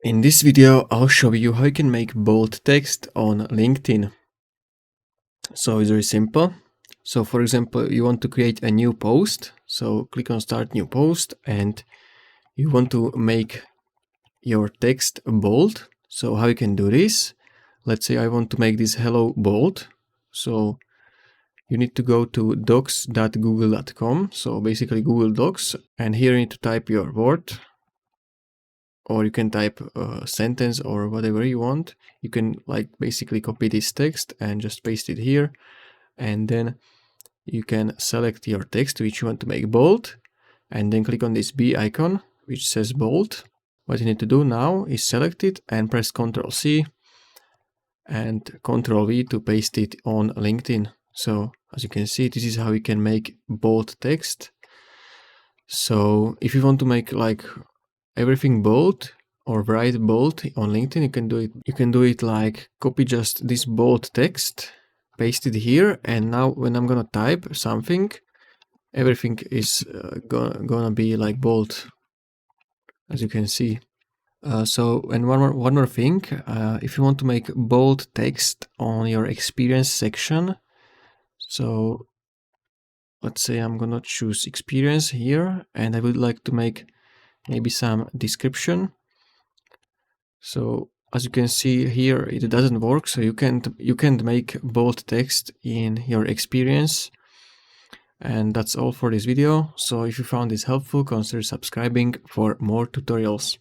In this video, I'll show you how you can make bold text on LinkedIn. So it's very simple. So for example, you want to create a new post. So click on Start New Post and you want to make your text bold. So how you can do this? Let's say I want to make this hello bold. So you need to go to docs.google.com. So basically Google Docs, and here you need to type your word, or you can type a sentence or whatever you want. You can basically copy this text and just paste it here, and then you can select your text which you want to make bold, and then click on this B icon which says bold. What you need to do now is select it and press Ctrl C and Ctrl V to paste it on LinkedIn. So as you can see, this is how you can make bold text. So if you want to make everything bold or write bold on LinkedIn, you can do it. You can do it like copy just this bold text, paste it here, and now when I'm gonna type something, everything is gonna be like bold, as you can see. And one more thing, if you want to make bold text on your experience section, so let's say I'm gonna choose experience here, and I would like to make maybe some description. So as you can see here, it doesn't work. So you can't make bold text in your experience. And that's all for this video. So if you found this helpful, consider subscribing for more tutorials.